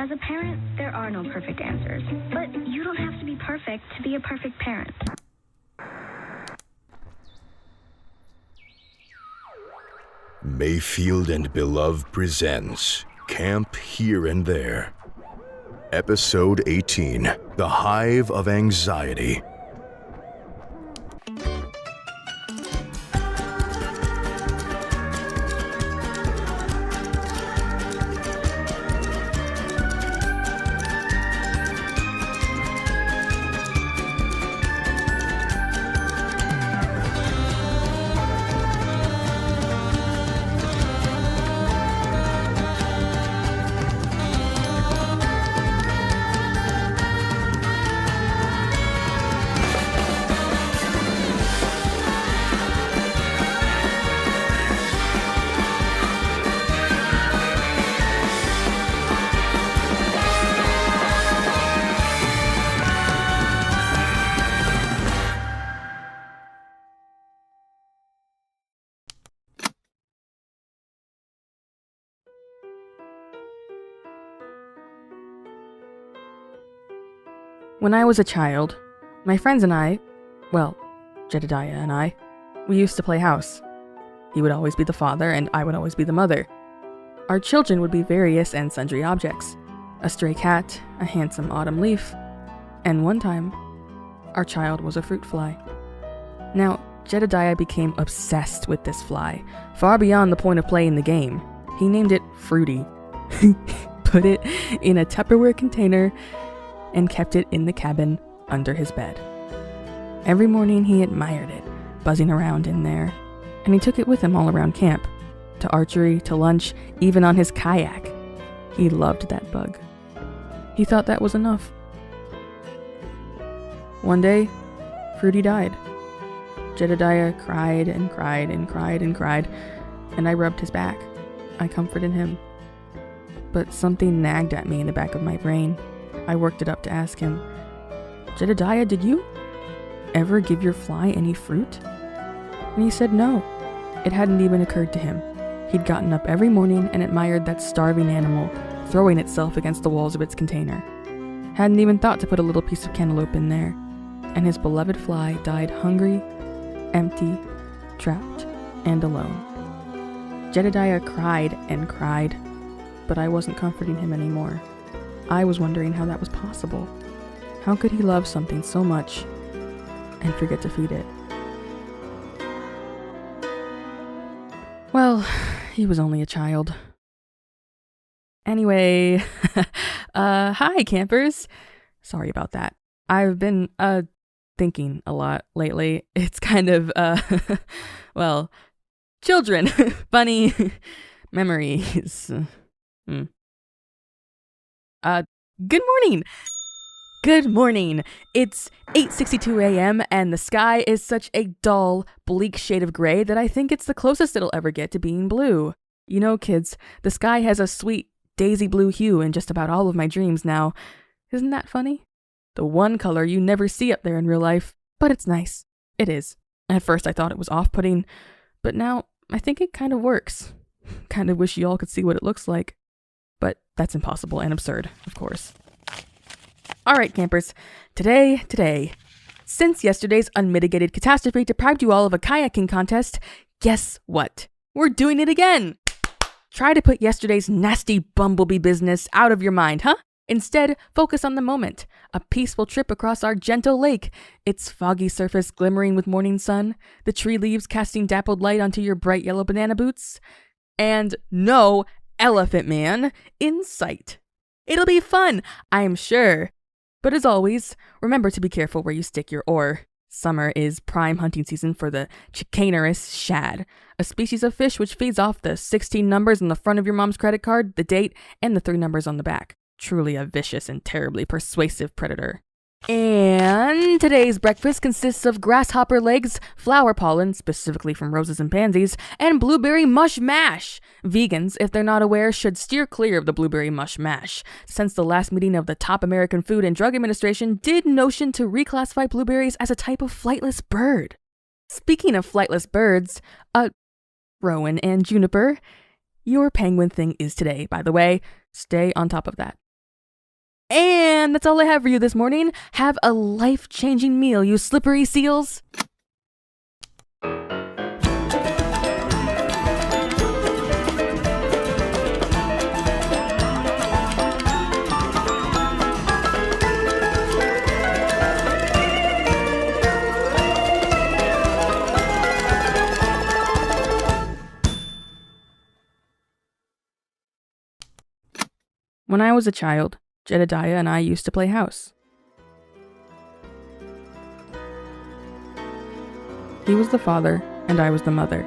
As a parent, there are no perfect answers, but you don't have to be perfect to be a perfect parent. Mayfield and Beloved presents Camp Here and There. Episode 18, The Hive of Anxiety. When I was a child, my friends and I, well, Jedediah and I, we used to play house. He would always be the father and I would always be the mother. Our children would be various and sundry objects. A stray cat, a handsome autumn leaf, and one time, our child was a fruit fly. Now, Jedediah became obsessed with this fly, far beyond the point of playing the game. He named it Fruity, put it in a Tupperware container, and kept it in the cabin under his bed. Every morning he admired it, buzzing around in there, and he took it with him all around camp, to archery, to lunch, even on his kayak. He loved that bug. He thought that was enough. One day, Fruity died. Jedediah cried and cried and cried and cried, and I rubbed his back. I comforted him. But something nagged at me in the back of my brain. I worked it up to ask him, Jedediah, did you ever give your fly any fruit? And he said no. It hadn't even occurred to him. He'd gotten up every morning and admired that starving animal, throwing itself against the walls of its container. Hadn't even thought to put a little piece of cantaloupe in there. And his beloved fly died hungry, empty, trapped, and alone. Jedediah cried and cried, but I wasn't comforting him anymore. I was wondering how that was possible. How could he love something so much and forget to feed it? Well, he was only a child. Anyway, hi campers. Sorry about that. I've been, thinking a lot lately. It's kind of, well, children, funny memories. Good morning! Good morning! It's 8:62 a.m. and the sky is such a dull, bleak shade of gray that I think it's the closest it'll ever get to being blue. You know, kids, the sky has a sweet, daisy blue hue in just about all of my dreams now. Isn't that funny? The one color you never see up there in real life, but it's nice. It is. At first I thought it was off-putting, but now I think it kind of works. Kind of wish you all could see what it looks like. But that's impossible and absurd, of course. Alright, campers. Today, since yesterday's unmitigated catastrophe deprived you all of a kayaking contest, guess what? We're doing it again! Try to put yesterday's nasty bumblebee business out of your mind, huh? Instead, focus on the moment. A peaceful trip across our gentle lake. Its foggy surface glimmering with morning sun. The tree leaves casting dappled light onto your bright yellow banana boots. And no Elephant Man in sight. It'll be fun, I'm sure. But as always, remember to be careful where you stick your oar. Summer is prime hunting season for the chicanerous shad, a species of fish which feeds off the 16 numbers on the front of your mom's credit card, the date, and the 3 numbers on the back. Truly a vicious and terribly persuasive predator. And today's breakfast consists of grasshopper legs, flower pollen, specifically from roses and pansies, and blueberry mush mash. Vegans, if they're not aware, should steer clear of the blueberry mush mash, since the last meeting of the top American Food and Drug Administration did notion to reclassify blueberries as a type of flightless bird. Speaking of flightless birds, Rowan and Juniper, your penguin thing is today, by the way. Stay on top of that. And that's all I have for you this morning. Have a life-changing meal, you slippery seals. When I was a child, Jedediah and I used to play house. He was the father, and I was the mother.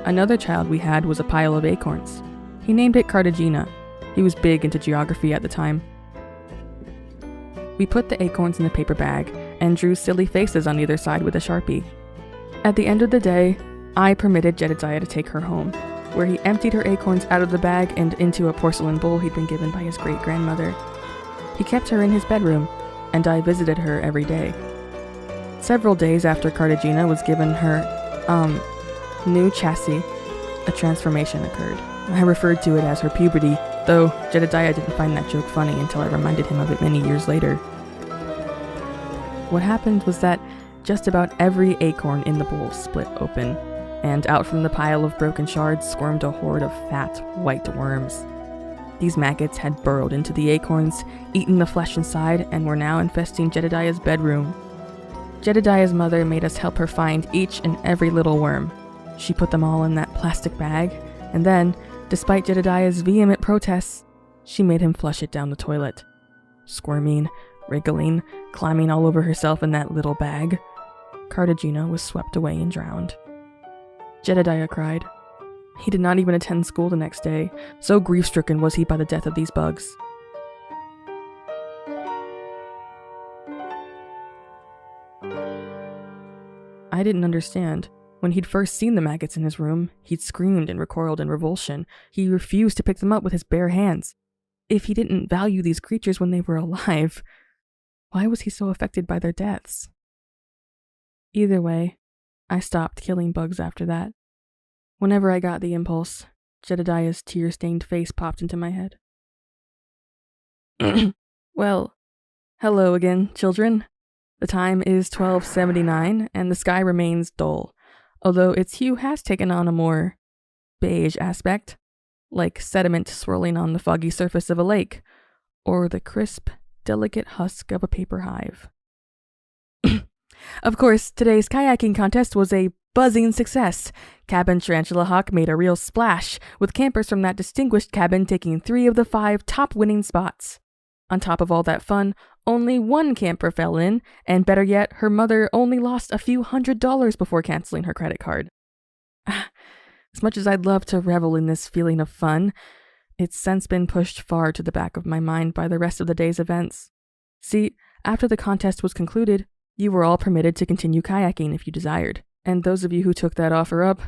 Another child we had was a pile of acorns. He named it Cartagena. He was big into geography at the time. We put the acorns in the paper bag and drew silly faces on either side with a Sharpie. At the end of the day, I permitted Jedediah to take her home, where he emptied her acorns out of the bag and into a porcelain bowl he'd been given by his great-grandmother. He kept her in his bedroom, and I visited her every day. Several days after Cartagena was given her, new chassis, a transformation occurred. I referred to it as her puberty, though Jedediah didn't find that joke funny until I reminded him of it many years later. What happened was that just about every acorn in the bowl split open, and out from the pile of broken shards squirmed a horde of fat, white worms. These maggots had burrowed into the acorns, eaten the flesh inside, and were now infesting Jedediah's bedroom. Jedediah's mother made us help her find each and every little worm. She put them all in that plastic bag, and then, despite Jedediah's vehement protests, she made him flush it down the toilet. Squirming, wriggling, climbing all over herself in that little bag, Cartagena was swept away and drowned. Jedediah cried. He did not even attend school the next day, so grief-stricken was he by the death of these bugs. I didn't understand. When he'd first seen the maggots in his room, he'd screamed and recoiled in revulsion. He refused to pick them up with his bare hands. If he didn't value these creatures when they were alive, why was he so affected by their deaths? Either way, I stopped killing bugs after that. Whenever I got the impulse, Jedediah's tear-stained face popped into my head. Well, hello again, children. The time is 12:79, and the sky remains dull, although its hue has taken on a more beige aspect, like sediment swirling on the foggy surface of a lake, or the crisp, delicate husk of a paper hive. Of course, today's kayaking contest was a buzzing success. Cabin Tarantula Hawk made a real splash, with campers from that distinguished cabin taking 3 of the 5 top winning spots. On top of all that fun, only one camper fell in, and better yet, her mother only lost a few $100s before canceling her credit card. As much as I'd love to revel in this feeling of fun, it's since been pushed far to the back of my mind by the rest of the day's events. See, after the contest was concluded, you were all permitted to continue kayaking if you desired, and those of you who took that offer up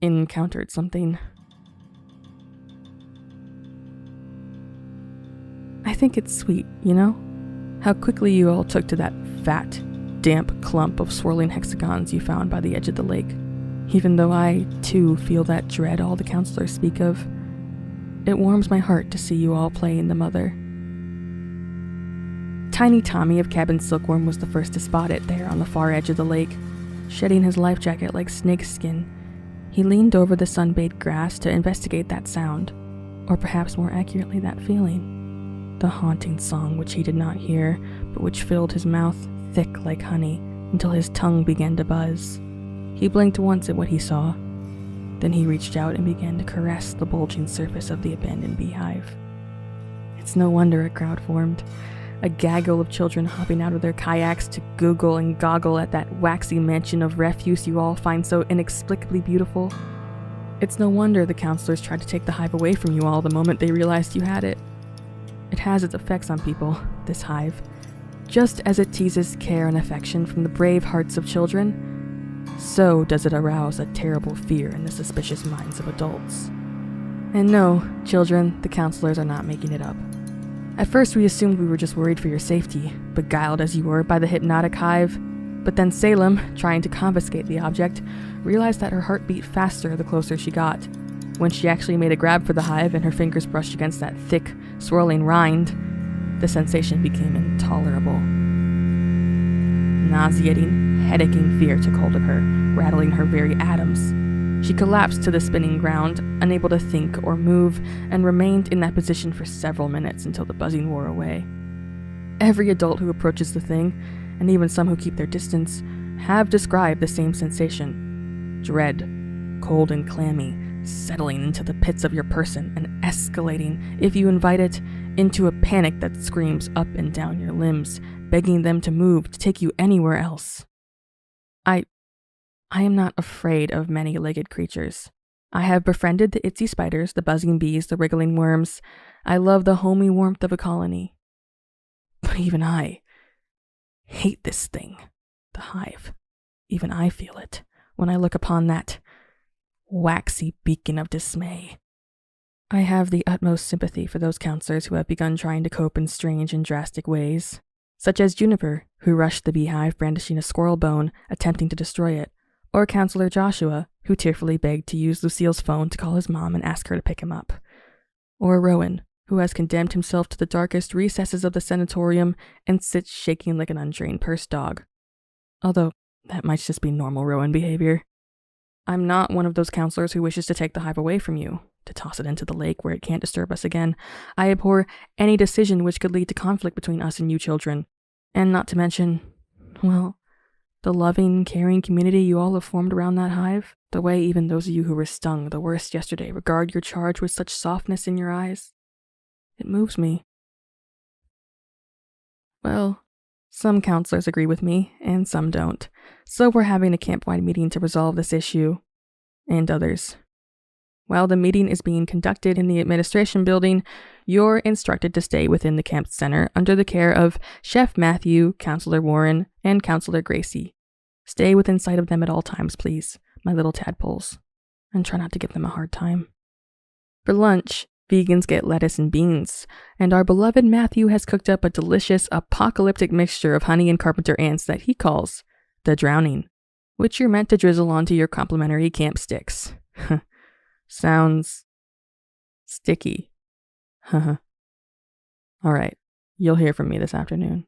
encountered something. I think it's sweet, you know? How quickly you all took to that fat, damp clump of swirling hexagons you found by the edge of the lake. Even though I, too, feel that dread all the counselors speak of, it warms my heart to see you all playing the mother. Tiny Tommy of Cabin Silkworm was the first to spot it there on the far edge of the lake. Shedding his life jacket like snakeskin, he leaned over the sun-bathed grass to investigate that sound, or perhaps more accurately that feeling. The haunting song which he did not hear, but which filled his mouth thick like honey until his tongue began to buzz. He blinked once at what he saw. Then he reached out and began to caress the bulging surface of the abandoned beehive. It's no wonder a crowd formed. A gaggle of children hopping out of their kayaks to google and goggle at that waxy mansion of refuse you all find so inexplicably beautiful. It's no wonder the counselors tried to take the hive away from you all the moment they realized you had it. It has its effects on people, this hive. Just as it teases care and affection from the brave hearts of children, so does it arouse a terrible fear in the suspicious minds of adults. And no, children, the counselors are not making it up. At first we assumed we were just worried for your safety, beguiled as you were by the hypnotic hive. But then Salem, trying to confiscate the object, realized that her heart beat faster the closer she got. When she actually made a grab for the hive and her fingers brushed against that thick, swirling rind, the sensation became intolerable. Nauseating, headaching fear took hold of her, rattling her very atoms. She collapsed to the spinning ground, unable to think or move, and remained in that position for several minutes until the buzzing wore away. Every adult who approaches the thing, and even some who keep their distance, have described the same sensation. Dread, cold and clammy, settling into the pits of your person and escalating, if you invite it, into a panic that screams up and down your limbs, begging them to move, to take you anywhere else. I am not afraid of many-legged creatures. I have befriended the itsy spiders, the buzzing bees, the wriggling worms. I love the homey warmth of a colony. But even I hate this thing, the hive. Even I feel it when I look upon that waxy beacon of dismay. I have the utmost sympathy for those counselors who have begun trying to cope in strange and drastic ways, such as Juniper, who rushed the beehive brandishing a squirrel bone, attempting to destroy it, or Counselor Joshua, who tearfully begged to use Lucille's phone to call his mom and ask her to pick him up, or Rowan, who has condemned himself to the darkest recesses of the sanatorium and sits shaking like an untrained purse dog. Although, that might just be normal Rowan behavior. I'm not one of those counselors who wishes to take the hive away from you, to toss it into the lake where it can't disturb us again. I abhor any decision which could lead to conflict between us and you children. And not to mention, well, the loving, caring community you all have formed around that hive. The way even those of you who were stung the worst yesterday regard your charge with such softness in your eyes. It moves me. Well, some counselors agree with me, and some don't. So we're having a camp-wide meeting to resolve this issue. And others. While the meeting is being conducted in the administration building, you're instructed to stay within the camp center under the care of Chef Matthew, Counselor Warren, and Counselor Gracie. Stay within sight of them at all times, please, my little tadpoles, and try not to give them a hard time. For lunch, vegans get lettuce and beans, and our beloved Matthew has cooked up a delicious apocalyptic mixture of honey and carpenter ants that he calls the drowning, which you're meant to drizzle onto your complimentary camp sticks. Sounds sticky. Haha. Alright, you'll hear from me this afternoon.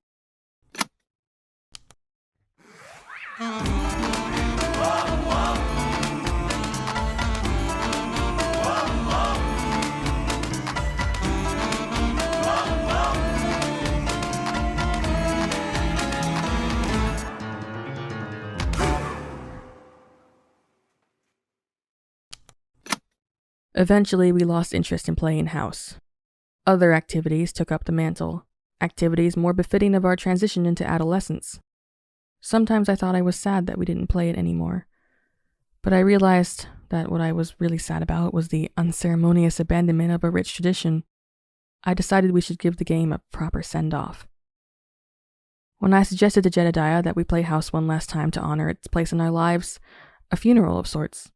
Eventually, we lost interest in playing house. Other activities took up the mantle, activities more befitting of our transition into adolescence. Sometimes I thought I was sad that we didn't play it anymore, but I realized that what I was really sad about was the unceremonious abandonment of a rich tradition. I decided we should give the game a proper send-off. When I suggested to Jedediah that we play house one last time to honor its place in our lives, a funeral of sorts,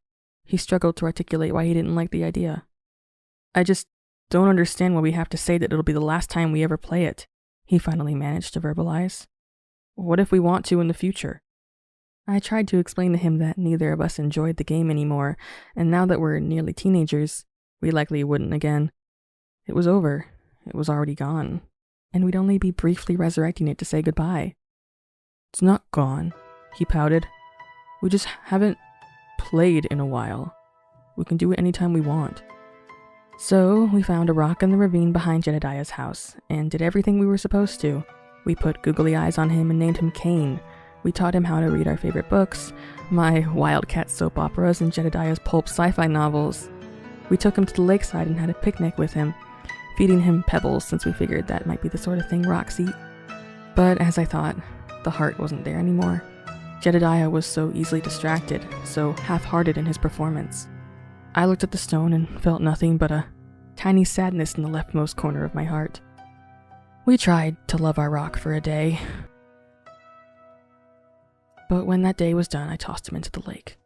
he struggled to articulate why he didn't like the idea. I just don't understand why we have to say that it'll be the last time we ever play it, he finally managed to verbalize. What if we want to in the future? I tried to explain to him that neither of us enjoyed the game anymore, and now that we're nearly teenagers, we likely wouldn't again. It was over. It was already gone. And we'd only be briefly resurrecting it to say goodbye. It's not gone, he pouted. We just haven't played in a while. We can do it anytime we want. So we found a rock in the ravine behind Jedediah's house and did everything we were supposed to. We put googly eyes on him and named him Kane. We taught him how to read our favorite books, my Wildcat soap operas and Jedediah's pulp sci-fi novels. We took him to the lakeside and had a picnic with him, feeding him pebbles since we figured that might be the sort of thing rocks eat. But as I thought, the heart wasn't there anymore. Jedediah was so easily distracted, so half-hearted in his performance. I looked at the stone and felt nothing but a tiny sadness in the leftmost corner of my heart. We tried to love our rock for a day. But when that day was done, I tossed him into the lake.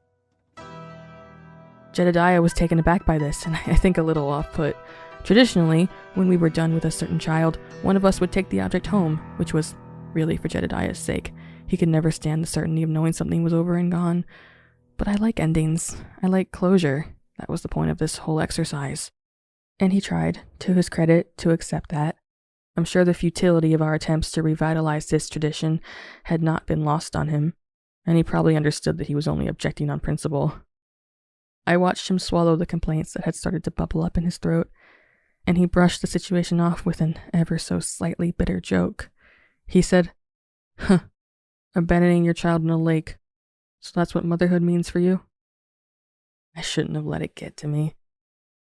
Jedediah was taken aback by this, and I think a little off-put. Traditionally, when we were done with a certain child, one of us would take the object home, which was really for Jedediah's sake. He could never stand the certainty of knowing something was over and gone. But I like endings. I like closure. That was the point of this whole exercise. And he tried, to his credit, to accept that. I'm sure the futility of our attempts to revitalize this tradition had not been lost on him, and he probably understood that he was only objecting on principle. I watched him swallow the complaints that had started to bubble up in his throat, and he brushed the situation off with an ever so slightly bitter joke. He said, abandoning your child in a lake. So that's what motherhood means for you? I shouldn't have let it get to me.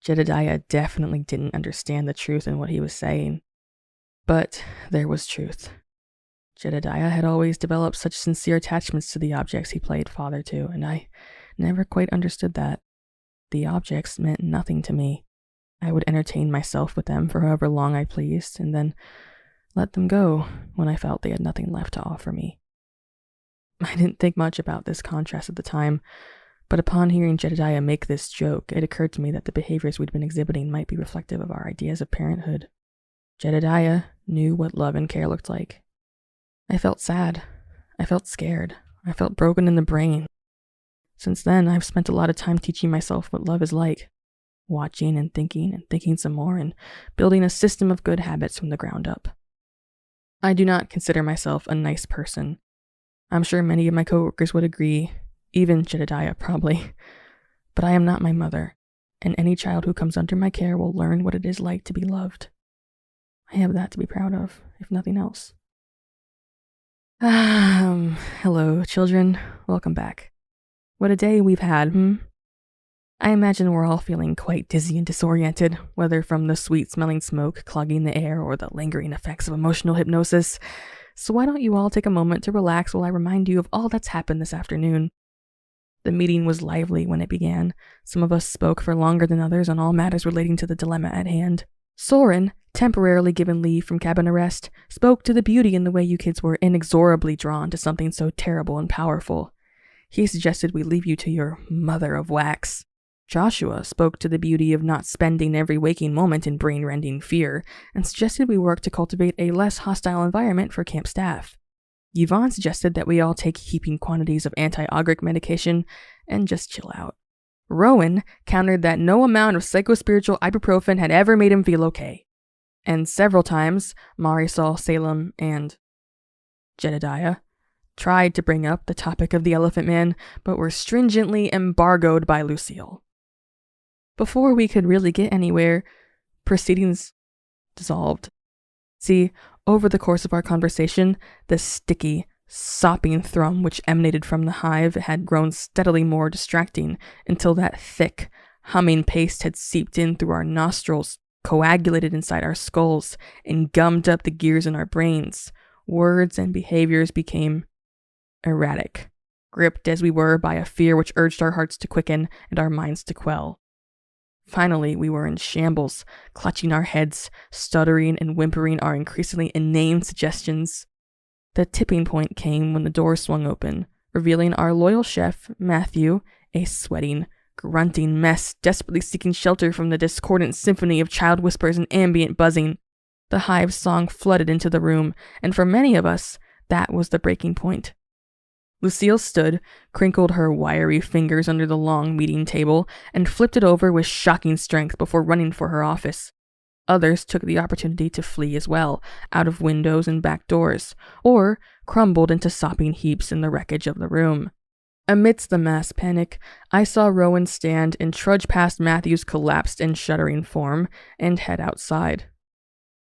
Jedediah definitely didn't understand the truth in what he was saying. But there was truth. Jedediah had always developed such sincere attachments to the objects he played father to, and I never quite understood that. The objects meant nothing to me. I would entertain myself with them for however long I pleased, and then let them go when I felt they had nothing left to offer me. I didn't think much about this contrast at the time, but upon hearing Jedediah make this joke, it occurred to me that the behaviors we'd been exhibiting might be reflective of our ideas of parenthood. Jedediah knew what love and care looked like. I felt sad. I felt scared. I felt broken in the brain. Since then, I've spent a lot of time teaching myself what love is like, watching and thinking some more, and building a system of good habits from the ground up. I do not consider myself a nice person. I'm sure many of my coworkers would agree, even Jedediah probably. But I am not my mother, and any child who comes under my care will learn what it is like to be loved. I have that to be proud of, if nothing else. Hello, children. Welcome back. What a day we've had, I imagine we're all feeling quite dizzy and disoriented, whether from the sweet-smelling smoke clogging the air or the lingering effects of emotional hypnosis. So why don't you all take a moment to relax while I remind you of all that's happened this afternoon. The meeting was lively when it began. Some of us spoke for longer than others on all matters relating to the dilemma at hand. Soren, temporarily given leave from cabin arrest, spoke to the beauty in the way you kids were inexorably drawn to something so terrible and powerful. He suggested we leave you to your mother of wax. Joshua spoke to the beauty of not spending every waking moment in brain-rending fear, and suggested we work to cultivate a less hostile environment for camp staff. Yvonne suggested that we all take heaping quantities of anti-ogric medication and just chill out. Rowan countered that no amount of psychospiritual ibuprofen had ever made him feel okay. And several times, Marisol, Salem, and Jedediah tried to bring up the topic of the Elephant Man, but were stringently embargoed by Lucille. Before we could really get anywhere, proceedings dissolved. See, over the course of our conversation, the sticky, sopping thrum which emanated from the hive had grown steadily more distracting until that thick, humming paste had seeped in through our nostrils, coagulated inside our skulls, and gummed up the gears in our brains. Words and behaviors became erratic, gripped as we were by a fear which urged our hearts to quicken and our minds to quell. Finally, we were in shambles, clutching our heads, stuttering and whimpering our increasingly inane suggestions. The tipping point came when the door swung open, revealing our loyal chef, Matthew, a sweating, grunting mess desperately seeking shelter from the discordant symphony of child whispers and ambient buzzing. The hive's song flooded into the room, and for many of us, that was the breaking point. Lucille stood, crinkled her wiry fingers under the long meeting table, and flipped it over with shocking strength before running for her office. Others took the opportunity to flee as well, out of windows and back doors, or crumbled into sopping heaps in the wreckage of the room. Amidst the mass panic, I saw Rowan stand and trudge past Matthew's collapsed and shuddering form, and head outside.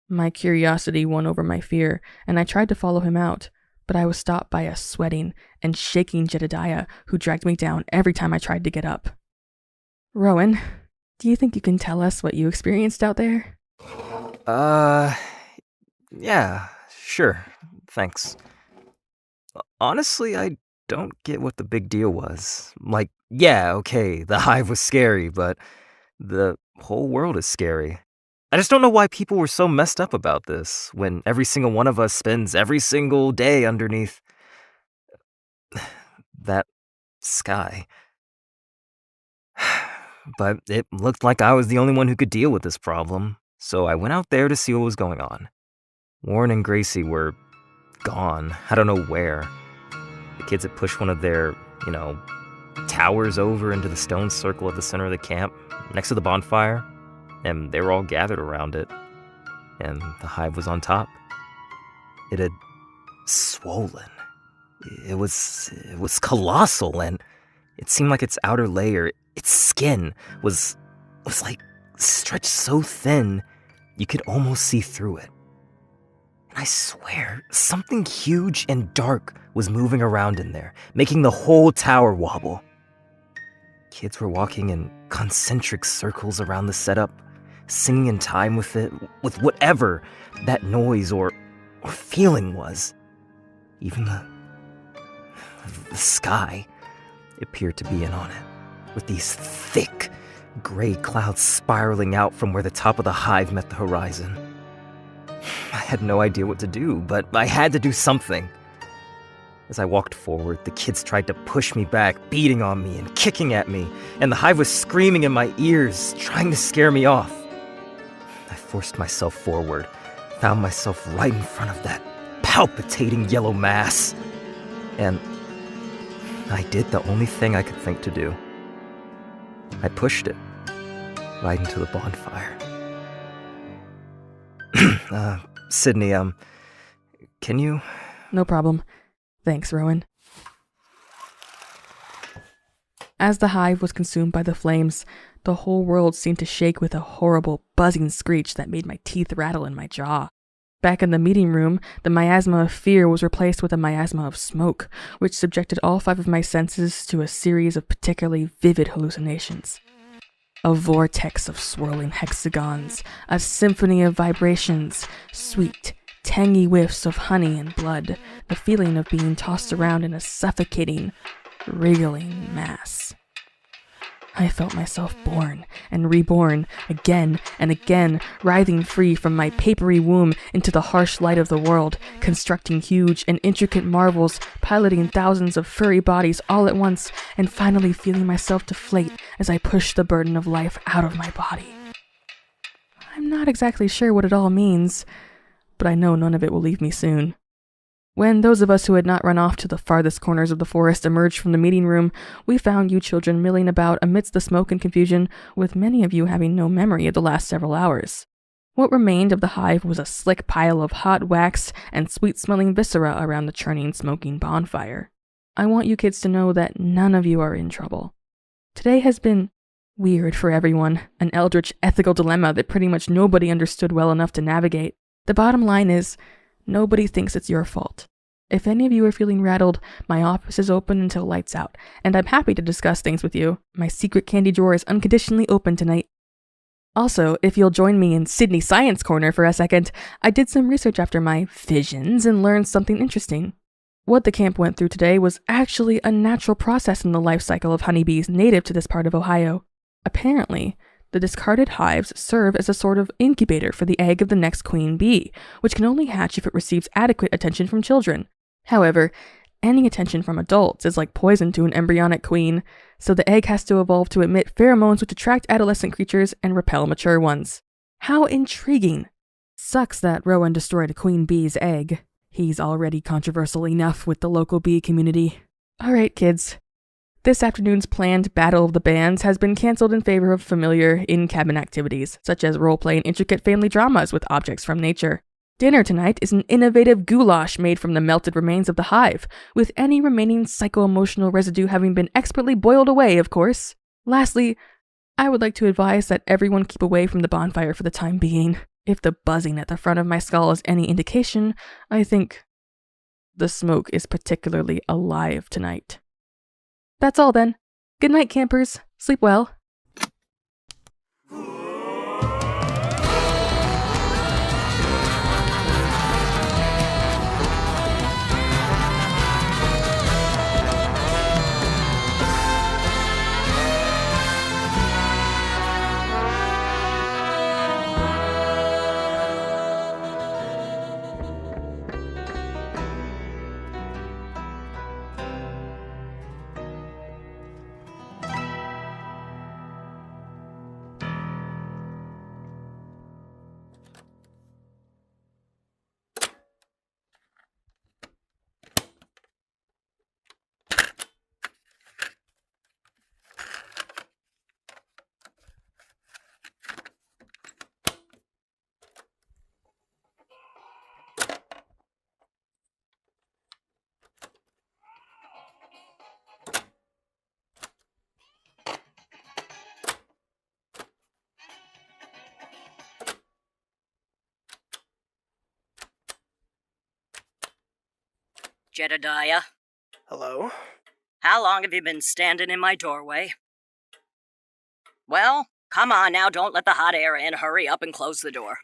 My curiosity won over my fear, and I tried to follow him out, but I was stopped by a sweating and shaking Jedediah who dragged me down every time I tried to get up. Rowan, do you think you can tell us what you experienced out there? Yeah, sure, thanks. Honestly, I don't get what the big deal was. Like, yeah, okay, the hive was scary, but the whole world is scary. I just don't know why people were so messed up about this, when every single one of us spends every single day underneath that sky. But it looked like I was the only one who could deal with this problem, so I went out there to see what was going on. Warren and Gracie were gone. I don't know where. The kids had pushed one of their, towers over into the stone circle at the center of the camp, next to the bonfire, and they were all gathered around it. And the hive was on top. It had swollen. It was colossal, and it seemed like its outer layer, its skin, was like stretched so thin you could almost see through it. And I swear, something huge and dark was moving around in there, making the whole tower wobble. Kids were walking in concentric circles around the setup, singing in time with it, with whatever that noise or feeling was. Even the sky appeared to be in on it, with these thick, gray clouds spiraling out from where the top of the hive met the horizon. I had no idea what to do, but I had to do something. As I walked forward, the kids tried to push me back, beating on me and kicking at me, and the hive was screaming in my ears, trying to scare me off. I forced myself forward, found myself right in front of that palpitating yellow mass, and I did the only thing I could think to do. I pushed it right into the bonfire. Sydney, can you? No problem. Thanks, Rowan. As the hive was consumed by the flames, the whole world seemed to shake with a horrible buzzing screech that made my teeth rattle in my jaw. Back in the meeting room, the miasma of fear was replaced with a miasma of smoke, which subjected all 5 of my senses to a series of particularly vivid hallucinations. A vortex of swirling hexagons, a symphony of vibrations, sweet, tangy whiffs of honey and blood, the feeling of being tossed around in a suffocating, wriggling mass. I felt myself born and reborn again and again, writhing free from my papery womb into the harsh light of the world, constructing huge and intricate marvels, piloting thousands of furry bodies all at once, and finally feeling myself deflate as I pushed the burden of life out of my body. I'm not exactly sure what it all means, but I know none of it will leave me soon. When those of us who had not run off to the farthest corners of the forest emerged from the meeting room, we found you children milling about amidst the smoke and confusion, with many of you having no memory of the last several hours. What remained of the hive was a slick pile of hot wax and sweet-smelling viscera around the churning, smoking bonfire. I want you kids to know that none of you are in trouble. Today has been weird for everyone, an eldritch ethical dilemma that pretty much nobody understood well enough to navigate. The bottom line is, nobody thinks it's your fault. If any of you are feeling rattled, my office is open until lights out, and I'm happy to discuss things with you. My secret candy drawer is unconditionally open tonight. Also, if you'll join me in Sydney Science Corner for a second, I did some research after my visions and learned something interesting. What the camp went through today was actually a natural process in the life cycle of honeybees native to this part of Ohio. Apparently, the discarded hives serve as a sort of incubator for the egg of the next queen bee, which can only hatch if it receives adequate attention from children. However, any attention from adults is like poison to an embryonic queen, so the egg has to evolve to emit pheromones which attract adolescent creatures and repel mature ones. How intriguing! Sucks that Rowan destroyed a queen bee's egg. He's already controversial enough with the local bee community. Alright, kids. This afternoon's planned Battle of the Bands has been cancelled in favor of familiar in-cabin activities, such as role-playing intricate family dramas with objects from nature. Dinner tonight is an innovative goulash made from the melted remains of the hive, with any remaining psycho-emotional residue having been expertly boiled away, of course. Lastly, I would like to advise that everyone keep away from the bonfire for the time being. If the buzzing at the front of my skull is any indication, I think the smoke is particularly alive tonight. That's all then. Good night, campers. Sleep well. Jedediah, Hello? how long have you been standing in my doorway? Well, come on now, don't let the hot air in. Hurry up and close the door.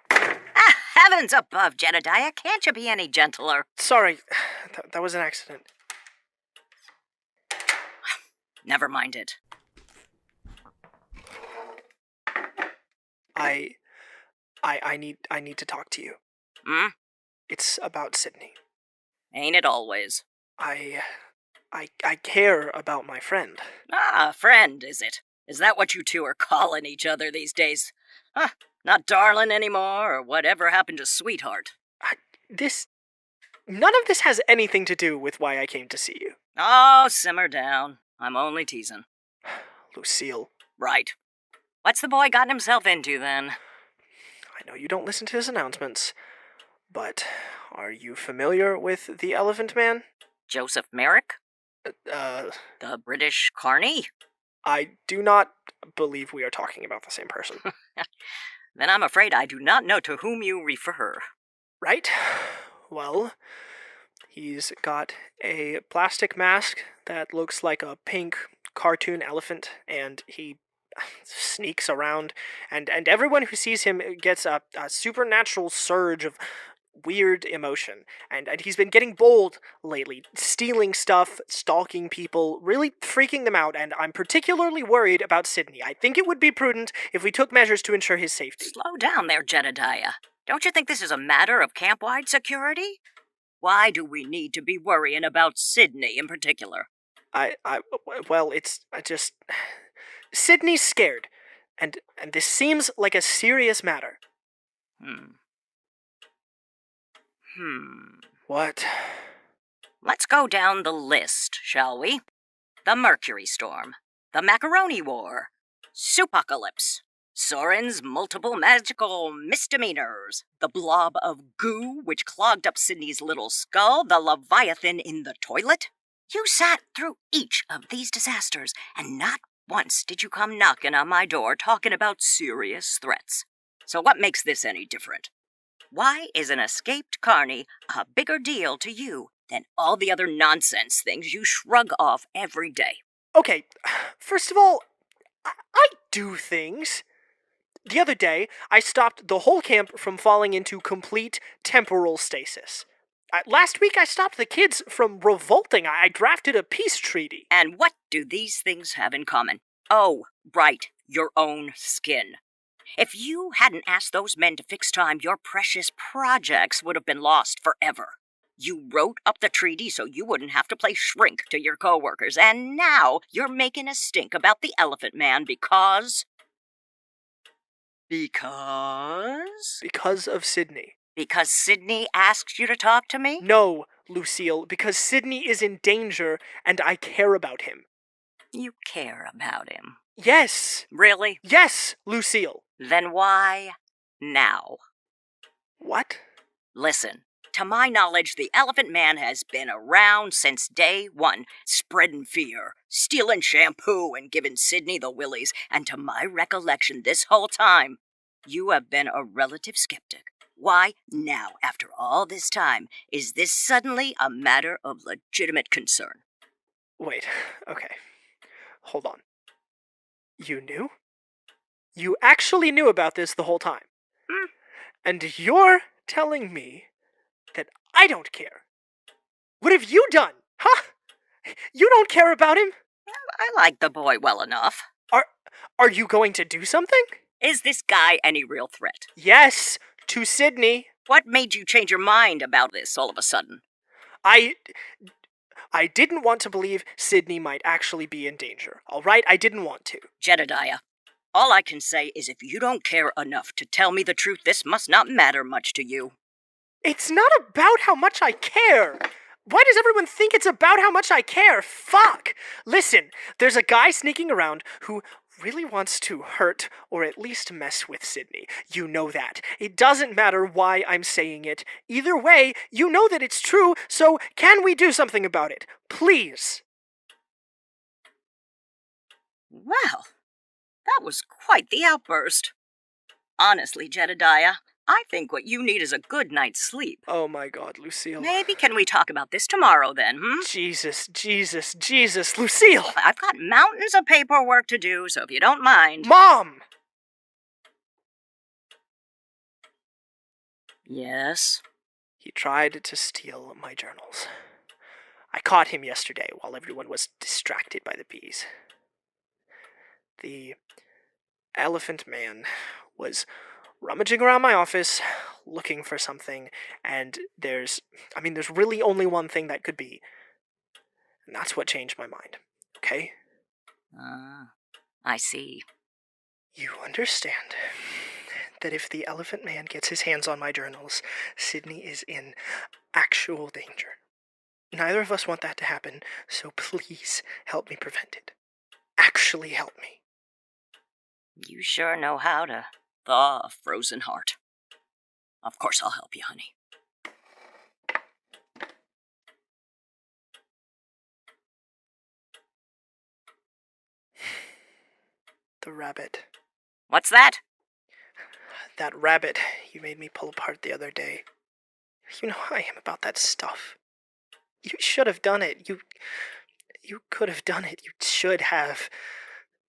Heavens above, Jedediah, can't you be any gentler? Sorry, that was an accident. Never mind it. I need to talk to you. Hmm? It's about Sydney. Ain't it always? I care about my friend. Ah, friend, is it? Is that what you two are calling each other these days? Huh, not darling anymore, or whatever happened to sweetheart? None of this has anything to do with why I came to see you. Oh, simmer down. I'm only teasing. Lucille, Right. What's the boy gotten himself into, then? I know you don't listen to his announcements, but are you familiar with the Elephant Man? Joseph Merrick? Uh, The British Carney? I do not believe we are talking about the same person. Then I'm afraid I do not know to whom you refer. Right? Well, he's got a plastic mask that looks like a pink cartoon elephant, and he sneaks around, and everyone who sees him gets a supernatural surge of weird emotion, and he's been getting bold lately, stealing stuff, stalking people, really freaking them out, and I'm particularly worried about Sydney. I think it would be prudent if we took measures to ensure his safety. Slow down there, Jedediah. Don't you think this is a matter of camp-wide security? Why do we need to be worrying about Sydney in particular? Well, I just... Sydney's scared, and this seems like a serious matter. What? Let's go down the list, shall we? The Mercury Storm, the Macaroni War, Soupocalypse, Soren's multiple magical misdemeanors, the blob of goo which clogged up Sydney's little skull, the Leviathan in the toilet. You sat through each of these disasters, and not once did you come knocking on my door talking about serious threats. So what makes this any different? Why is an escaped carny a bigger deal to you than all the other nonsense things you shrug off every day? Okay, first of all, I do things. The other day, I stopped the whole camp from falling into complete temporal stasis. Last week, I stopped the kids from revolting. I drafted a peace treaty. And what do these things have in common? Oh, right, your own skin. If you hadn't asked those men to fix time, your precious projects would have been lost forever. You wrote up the treaty so you wouldn't have to play shrink to your coworkers, and now you're making a stink about the Elephant Man because... Because? Because of Sydney. Because Sydney asked you to talk to me? No, Lucille, because Sydney is in danger, and I care about him. You care about him? Yes. Really? Yes, Lucille. Then why now? What? Listen, to my knowledge, the Elephant Man has been around since day one, spreading fear, stealing shampoo, and giving Sydney the willies, and to my recollection this whole time, you have been a relative skeptic. Why now, after all this time, is this suddenly a matter of legitimate concern? Wait, okay. Hold on. You knew? You actually knew about this the whole time. And you're telling me that I don't care. What have you done? Huh? You don't care about him? I like the boy well enough. Are you going to do something? Is this guy any real threat? Yes, to Sydney. What made you change your mind about this all of a sudden? I didn't want to believe Sydney might actually be in danger. All right, I didn't want to. Jedediah, all I can say is if you don't care enough to tell me the truth, this must not matter much to you. It's not about how much I care. Why does everyone think it's about how much I care? Fuck! Listen, there's a guy sneaking around who really wants to hurt or at least mess with Sydney. You know that. It doesn't matter why I'm saying it. Either way, you know that it's true, so can we do something about it? Please. Well, that was quite the outburst. Honestly, Jedediah, I think what you need is a good night's sleep. Oh my God, Lucille. Maybe can we talk about this tomorrow then, Jesus, Lucille! I've got mountains of paperwork to do, so if you don't mind. Mom! Yes? He tried to steal my journals. I caught him yesterday while everyone was distracted by the bees. The elephant man was rummaging around my office, looking for something, and there's really only one thing that could be. And that's what changed my mind, okay? I see. You understand that if the elephant man gets his hands on my journals, Sydney is in actual danger. Neither of us want that to happen, so please help me prevent it. Actually help me. You sure know how to thaw a frozen heart. Of course I'll help you, honey. The rabbit. What's that? That rabbit you made me pull apart the other day. You know how I am about that stuff. You should have done it. You could have done it. You should have.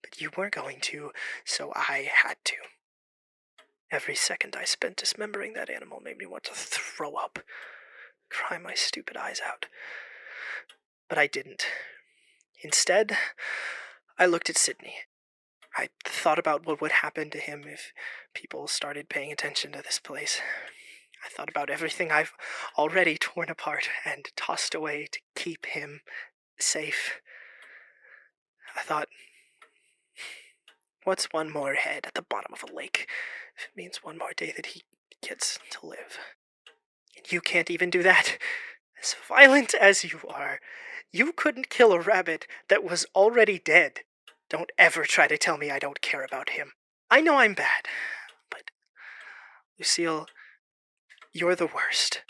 But you weren't going to, so I had to. Every second I spent dismembering that animal made me want to throw up, cry my stupid eyes out. But I didn't. Instead, I looked at Sydney. I thought about what would happen to him if people started paying attention to this place. I thought about everything I've already torn apart and tossed away to keep him safe. I thought, what's one more head at the bottom of a lake if it means one more day that he gets to live? And you can't even do that. As violent as you are, you couldn't kill a rabbit that was already dead. Don't ever try to tell me I don't care about him. I know I'm bad, but Lucille, you're the worst.